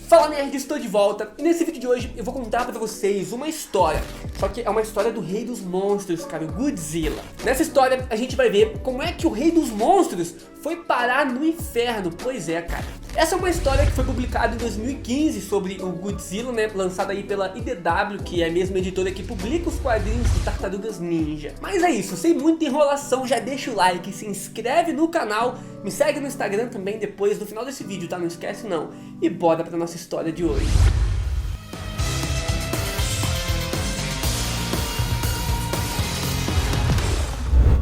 Fala nerd, estou de volta e nesse vídeo de hoje eu vou contar pra vocês uma história. Só que é uma história do rei dos monstros, cara, o Godzilla. Nessa história a gente vai ver como é que o rei dos monstros foi parar no inferno. Pois é, cara. Essa é uma história que foi publicada em 2015 sobre o Godzilla, né, lançada aí pela IDW, que é a mesma editora que publica os quadrinhos de Tartarugas Ninja. Mas é isso, sem muita enrolação, já deixa o like, se inscreve no canal, me segue no Instagram também depois, no final desse vídeo, tá? Não esquece não. E bora pra nossa história de hoje.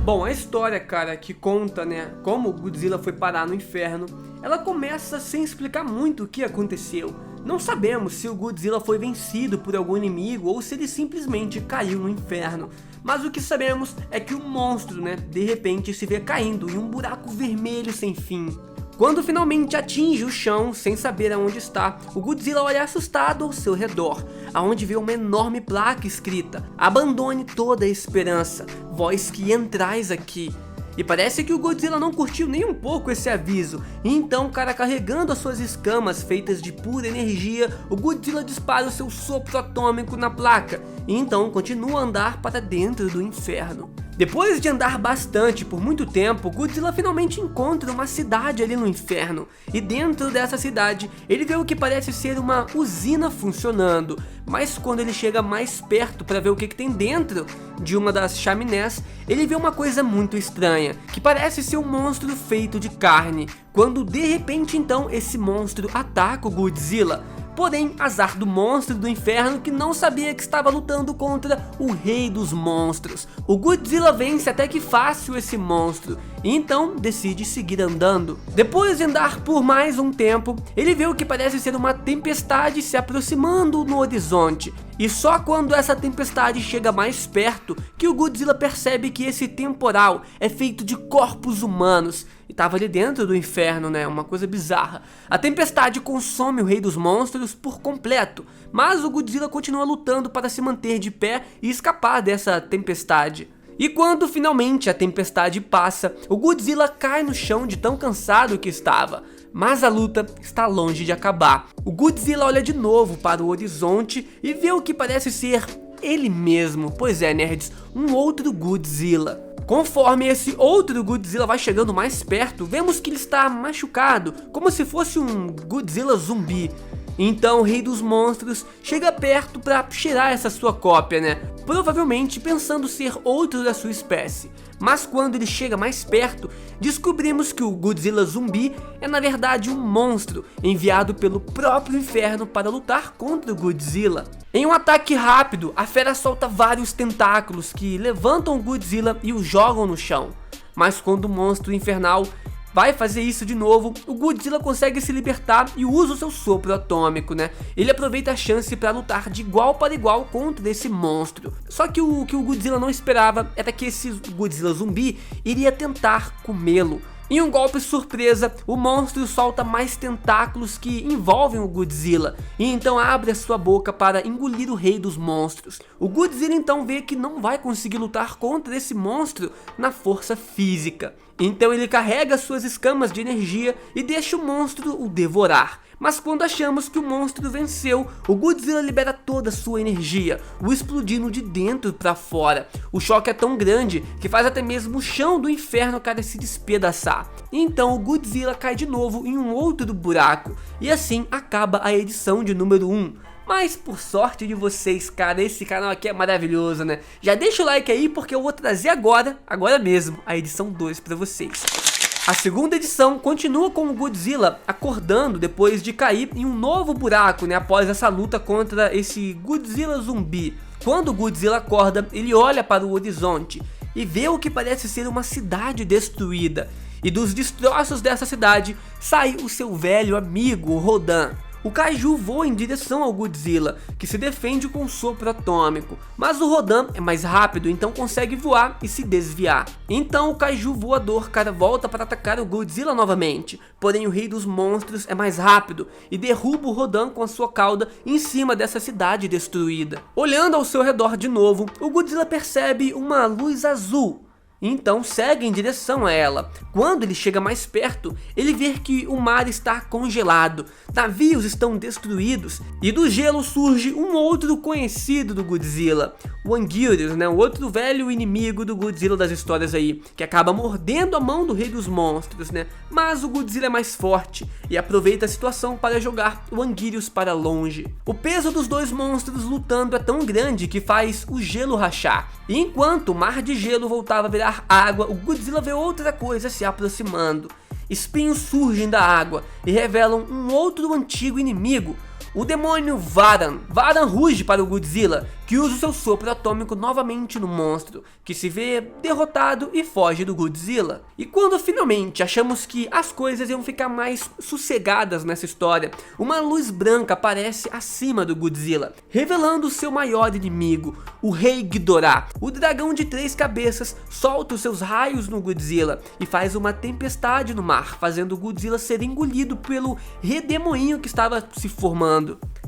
Bom, a história, cara, que conta, né, como o Godzilla foi parar no inferno, ela começa sem explicar muito o que aconteceu. Não sabemos se o Godzilla foi vencido por algum inimigo ou se ele simplesmente caiu no inferno. Mas o que sabemos é que o monstro, né, de repente se vê caindo em um buraco vermelho sem fim. Quando finalmente atinge o chão, sem saber aonde está, o Godzilla olha assustado ao seu redor, aonde vê uma enorme placa escrita: "Abandone toda a esperança, vós que entrais aqui". E parece que o Godzilla não curtiu nem um pouco esse aviso, e então, cara, carregando as suas escamas feitas de pura energia, o Godzilla dispara o seu sopro atômico na placa, e então continua a andar para dentro do inferno. Depois de andar bastante por muito tempo, Godzilla finalmente encontra uma cidade ali no inferno, e dentro dessa cidade ele vê o que parece ser uma usina funcionando, mas quando ele chega mais perto para ver o que tem dentro de uma das chaminés, ele vê uma coisa muito estranha, que parece ser um monstro feito de carne, quando de repente então esse monstro ataca o Godzilla. Porém, azar do monstro do inferno que não sabia que estava lutando contra o rei dos monstros. O Godzilla vence até que fácil esse monstro, e então decide seguir andando. Depois de andar por mais um tempo, ele vê o que parece ser uma tempestade se aproximando no horizonte. E só quando essa tempestade chega mais perto que o Godzilla percebe que esse temporal é feito de corpos humanos. E tava ali dentro do inferno, né? Uma coisa bizarra. A tempestade consome o rei dos monstros por completo, mas o Godzilla continua lutando para se manter de pé e escapar dessa tempestade. E quando finalmente a tempestade passa, o Godzilla cai no chão de tão cansado que estava. Mas a luta está longe de acabar. O Godzilla olha de novo para o horizonte e vê o que parece ser ele mesmo. Pois é, nerds, um outro Godzilla. Conforme esse outro Godzilla vai chegando mais perto, vemos que ele está machucado, como se fosse um Godzilla zumbi. Então o rei dos monstros chega perto para cheirar essa sua cópia, né? Provavelmente pensando ser outro da sua espécie. Mas quando ele chega mais perto, descobrimos que o Godzilla zumbi é na verdade um monstro enviado pelo próprio inferno para lutar contra o Godzilla. Em um ataque rápido, a fera solta vários tentáculos que levantam o Godzilla e o jogam no chão. Mas quando o monstro infernal vai fazer isso de novo, o Godzilla consegue se libertar e usa o seu sopro atômico, né? Ele aproveita a chance para lutar de igual para igual contra esse monstro. Só que o que o Godzilla não esperava era que esse Godzilla zumbi iria tentar comê-lo. Em um golpe surpresa, o monstro solta mais tentáculos que envolvem o Godzilla, e então abre a sua boca para engolir o rei dos monstros. O Godzilla então vê que não vai conseguir lutar contra esse monstro na força física. Então ele carrega suas escamas de energia e deixa o monstro o devorar. Mas quando achamos que o monstro venceu, o Godzilla libera toda a sua energia, o explodindo de dentro para fora. O choque é tão grande que faz até mesmo o chão do inferno, cara, se despedaçar. Então o Godzilla cai de novo em um outro buraco. E assim acaba a edição de número 1. Mas por sorte de vocês, cara, esse canal aqui é maravilhoso, né? Já deixa o like aí porque eu vou trazer agora mesmo, a edição 2 para vocês. A segunda edição continua com o Godzilla acordando depois de cair em um novo buraco, né, após essa luta contra esse Godzilla zumbi. Quando o Godzilla acorda, ele olha para o horizonte e vê o que parece ser uma cidade destruída. E dos destroços dessa cidade sai o seu velho amigo, o Rodan. O Kaiju voa em direção ao Godzilla, que se defende com um sopro atômico, mas o Rodan é mais rápido, então consegue voar e se desviar. Então o Kaiju voador, cara, volta para atacar o Godzilla novamente, porém o rei dos monstros é mais rápido e derruba o Rodan com a sua cauda em cima dessa cidade destruída. Olhando ao seu redor de novo, o Godzilla percebe uma luz azul. então segue em direção a ela. Quando ele chega mais perto, ele vê que o mar está congelado, navios estão destruídos e do gelo surge um outro conhecido do Godzilla, o Anguirus, né, o outro velho inimigo do Godzilla das histórias aí, que acaba mordendo a mão do Rei dos Monstros, né, mas o Godzilla é mais forte e aproveita a situação para jogar o Anguirus para longe. O peso dos dois monstros lutando é tão grande que faz o gelo rachar, e enquanto o mar de gelo voltava a virar água, o Godzilla vê outra coisa se aproximando. Espinhos surgem da água e revelam um outro antigo inimigo, o demônio Varan. Varan ruge para o Godzilla, que usa o seu sopro atômico novamente no monstro, que se vê derrotado e foge do Godzilla. E quando finalmente achamos que as coisas iam ficar mais sossegadas nessa história, uma luz branca aparece acima do Godzilla, revelando seu maior inimigo, o Rei Ghidorah. O dragão de 3 cabeças solta os seus raios no Godzilla e faz uma tempestade no mar, fazendo o Godzilla ser engolido pelo redemoinho que estava se formando.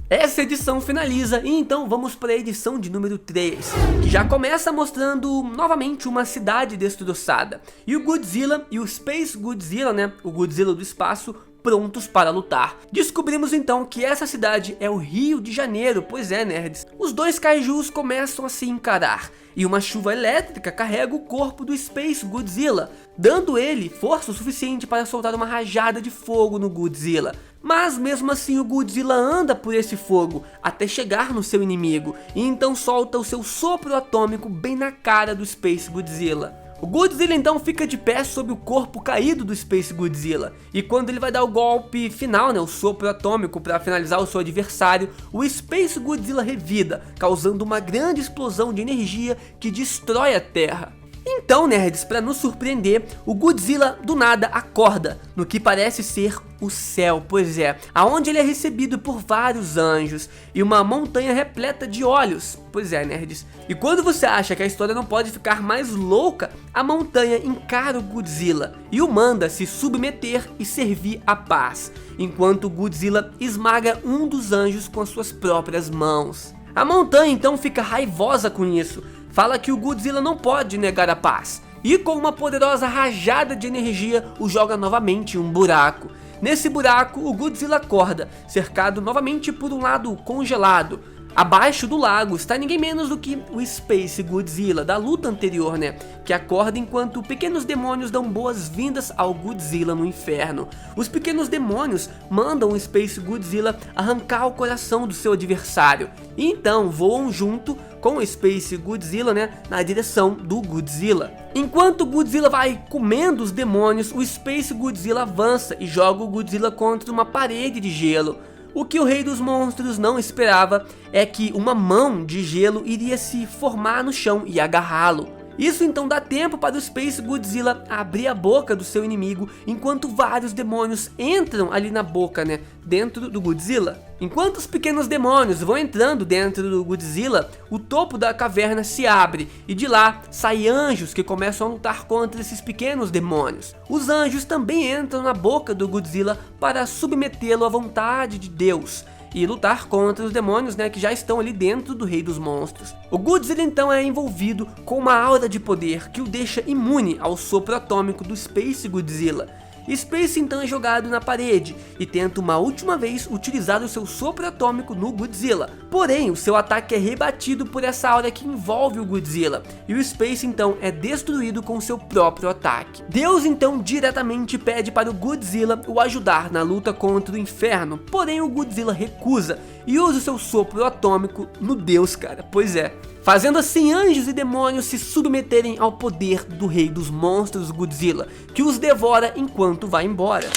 Essa edição finaliza e então vamos para a edição de número 3, que já começa mostrando novamente uma cidade destroçada e o Godzilla e o Space Godzilla, né, o Godzilla do espaço, prontos para lutar. Descobrimos então que essa cidade é o Rio de Janeiro, pois é, nerds. Os dois kaijus começam a se encarar e uma chuva elétrica carrega o corpo do Space Godzilla, dando ele força o suficiente para soltar uma rajada de fogo no Godzilla. Mas mesmo assim o Godzilla anda por esse fogo até chegar no seu inimigo e então solta o seu sopro atômico bem na cara do Space Godzilla. O Godzilla então fica de pé sobre o corpo caído do Space Godzilla, e quando ele vai dar o golpe final, né, o sopro atômico para finalizar o seu adversário, o Space Godzilla revida, causando uma grande explosão de energia que destrói a Terra. Então, nerds, para nos surpreender, o Godzilla do nada acorda no que parece ser o céu, pois é, aonde ele é recebido por vários anjos e uma montanha repleta de olhos, pois é, nerds. E quando você acha que a história não pode ficar mais louca, a montanha encara o Godzilla e o manda se submeter e servir a paz, enquanto o Godzilla esmaga um dos anjos com as suas próprias mãos. A montanha então fica raivosa com isso, fala que o Godzilla não pode negar a paz, e com uma poderosa rajada de energia o joga novamente em um buraco. Nesse buraco o Godzilla acorda, cercado novamente por um lado congelado. Abaixo do lago está ninguém menos do que o Space Godzilla da luta anterior, né? Que acorda enquanto pequenos demônios dão boas-vindas ao Godzilla no inferno. Os pequenos demônios mandam o Space Godzilla arrancar o coração do seu adversário e então voam junto com o Space Godzilla, né, na direção do Godzilla. Enquanto o Godzilla vai comendo os demônios, o Space Godzilla avança e joga o Godzilla contra uma parede de gelo. O que o Rei dos Monstros não esperava é que uma mão de gelo iria se formar no chão e agarrá-lo. Isso então dá tempo para o Space Godzilla abrir a boca do seu inimigo, enquanto vários demônios entram ali na boca, né, dentro do Godzilla. Enquanto os pequenos demônios vão entrando dentro do Godzilla, o topo da caverna se abre e de lá saem anjos que começam a lutar contra esses pequenos demônios. Os anjos também entram na boca do Godzilla para submetê-lo à vontade de Deus e lutar contra os demônios, né, que já estão ali dentro do Rei dos Monstros. O Godzilla então é envolvido com uma aura de poder que o deixa imune ao sopro atômico do Space Godzilla. Space então é jogado na parede e tenta uma última vez utilizar o seu sopro atômico no Godzilla. Porém, o seu ataque é rebatido por essa aura que envolve o Godzilla e o Space então é destruído com seu próprio ataque. Deus então diretamente pede para o Godzilla o ajudar na luta contra o inferno, porém o Godzilla recusa e usa o seu sopro atômico no Deus, cara, pois é. Fazendo assim anjos e demônios se submeterem ao poder do Rei dos Monstros, Godzilla, que os devora enquanto vai embora.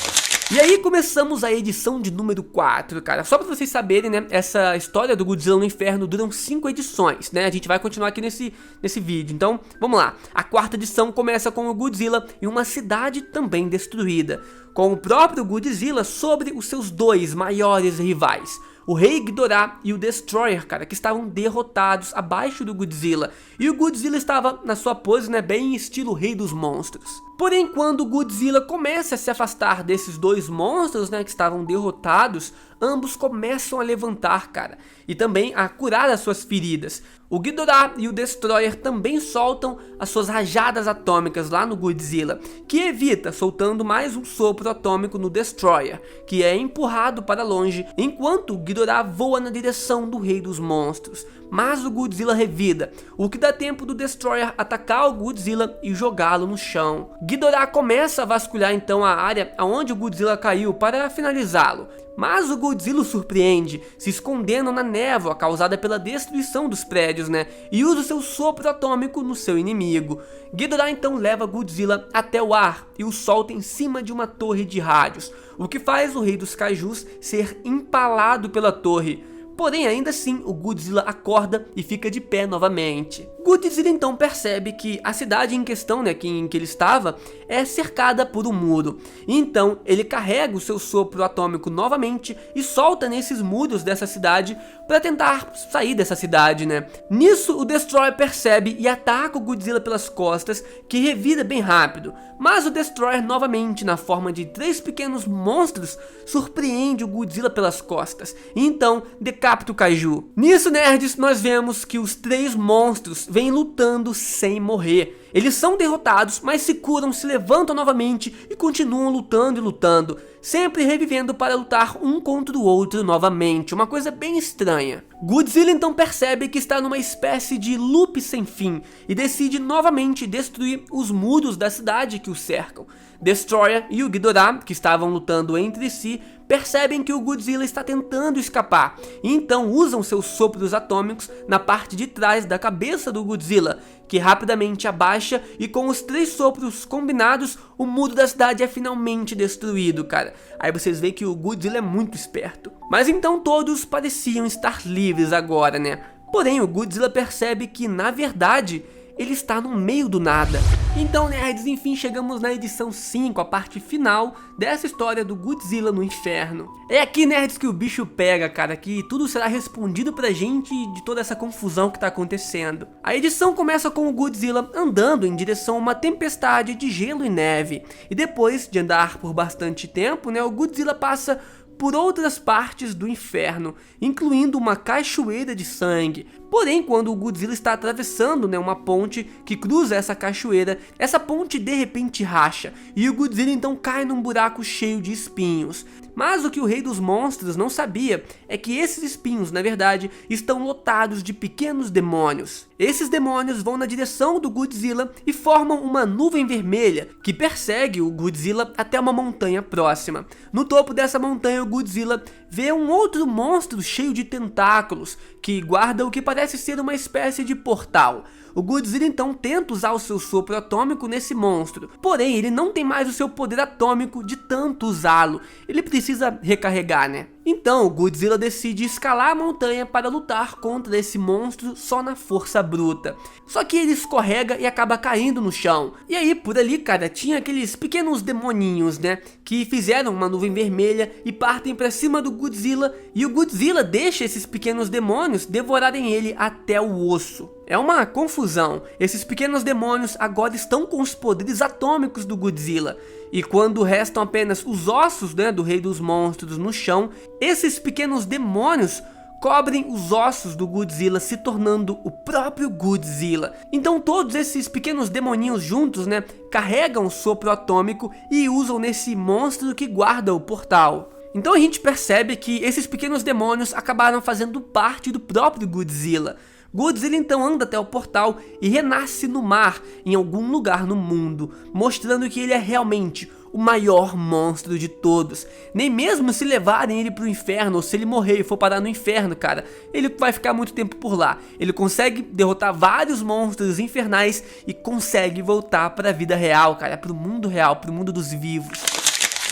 E aí começamos a edição de número 4, cara. Só pra vocês saberem, né, essa história do Godzilla no inferno duram 5 edições, né? A gente vai continuar aqui nesse vídeo, então vamos lá. A 4ª edição começa com o Godzilla em uma cidade também destruída, com o próprio Godzilla sobre os seus 2 maiores rivais, o Rei Ghidorah e o Destroyer, cara, que estavam derrotados abaixo do Godzilla. E o Godzilla estava na sua pose, né, bem estilo Rei dos Monstros. Porém, quando Godzilla começa a se afastar desses dois monstros, né, que estavam derrotados, ambos começam a levantar, cara, e também a curar as suas feridas. O Ghidorah e o Destroyer também soltam as suas rajadas atômicas lá no Godzilla, que evita soltando mais um sopro atômico no Destroyer, que é empurrado para longe, enquanto o Ghidorah voa na direção do Rei dos Monstros. Mas o Godzilla revida, o que dá tempo do Destroyer atacar o Godzilla e jogá-lo no chão. Ghidorah começa a vasculhar então a área onde o Godzilla caiu para finalizá-lo, mas o Godzilla o surpreende, se escondendo na névoa causada pela destruição dos prédios, né, e usa o seu sopro atômico no seu inimigo. Ghidorah então leva Godzilla até o ar e o solta em cima de uma torre de rádios, o que faz o Rei dos Kaijus ser empalado pela torre. Porém, ainda assim, o Godzilla acorda e fica de pé novamente. Godzilla então percebe que a cidade em questão, né, em que ele estava, é cercada por um muro. Então, ele carrega o seu sopro atômico novamente e solta nesses muros dessa cidade para tentar sair dessa cidade, né. Nisso, o Destroyer percebe e ataca o Godzilla pelas costas, que revira bem rápido. Mas o Destroyer, novamente na forma de 3 pequenos monstros, surpreende o Godzilla pelas costas. E então, decapita o Kaiju. Nisso, nerds, nós vemos que os 3 monstros vêm lutando sem morrer. Eles são derrotados, mas se curam, se levantam novamente e continuam lutando e lutando, sempre revivendo para lutar um contra o outro novamente, uma coisa bem estranha. Godzilla então percebe que está numa espécie de loop sem fim e decide novamente destruir os muros da cidade que o cercam. Destroyer e o Ghidorah, que estavam lutando entre si, percebem que o Godzilla está tentando escapar e então usam seus sopros atômicos na parte de trás da cabeça do Godzilla, que rapidamente abaixa e com os 3 sopros combinados, o muro da cidade é finalmente destruído, cara. Aí vocês veem que o Godzilla é muito esperto. Mas então todos pareciam estar livres agora, né? Porém, o Godzilla percebe que, na verdade, ele está no meio do nada. Então, nerds, enfim, chegamos na edição 5, a parte final dessa história do Godzilla no inferno. É aqui, nerds, que o bicho pega, cara, que tudo será respondido pra gente de toda essa confusão que tá acontecendo. A edição começa com o Godzilla andando em direção a uma tempestade de gelo e neve. E depois de andar por bastante tempo, né, o Godzilla passa por outras partes do inferno, incluindo uma cachoeira de sangue. Porém, quando o Godzilla está atravessando, né, uma ponte que cruza essa cachoeira, essa ponte de repente racha, e o Godzilla então cai num buraco cheio de espinhos. Mas o que o Rei dos Monstros não sabia é que esses espinhos, na verdade, estão lotados de pequenos demônios. Esses demônios vão na direção do Godzilla e formam uma nuvem vermelha que persegue o Godzilla até uma montanha próxima. No topo dessa montanha, o Godzilla vê um outro monstro cheio de tentáculos que guarda o que parece ser uma espécie de portal. O Godzilla então tenta usar o seu sopro atômico nesse monstro, porém ele não tem mais o seu poder atômico de tanto usá-lo, ele precisa recarregar, né? Então o Godzilla decide escalar a montanha para lutar contra esse monstro só na força bruta. Só que ele escorrega e acaba caindo no chão. E aí por ali, cara, tinha aqueles pequenos demoninhos, né, que fizeram uma nuvem vermelha e partem para cima do Godzilla, e o Godzilla deixa esses pequenos demônios devorarem ele até o osso. É uma confusão. Esses pequenos demônios agora estão com os poderes atômicos do Godzilla. E quando restam apenas os ossos, né, do Rei dos Monstros no chão, esses pequenos demônios cobrem os ossos do Godzilla, se tornando o próprio Godzilla. Então todos esses pequenos demoninhos juntos, né, carregam o sopro atômico e usam nesse monstro que guarda o portal. Então a gente percebe que esses pequenos demônios acabaram fazendo parte do próprio Godzilla. Godzilla então anda até o portal e renasce no mar, em algum lugar no mundo, mostrando que ele é realmente o maior monstro de todos. Nem mesmo se levarem ele pro inferno, ou se ele morrer e for parar no inferno, cara, ele vai ficar muito tempo por lá. Ele consegue derrotar vários monstros infernais e consegue voltar pra vida real, cara, pro mundo real, pro mundo dos vivos.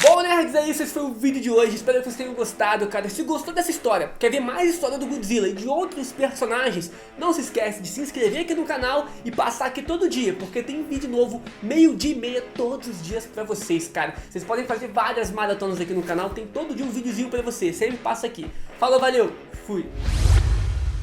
Bom, nerds, é isso, esse foi o vídeo de hoje, espero que vocês tenham gostado, cara. Se gostou dessa história, quer ver mais história do Godzilla e de outros personagens, não se esquece de se inscrever aqui no canal e passar aqui todo dia, porque tem vídeo novo, 12h30, todos os dias pra vocês, cara. Vocês podem fazer várias maratonas aqui no canal, tem todo dia um videozinho pra você, sempre passa aqui. Falou, valeu, fui!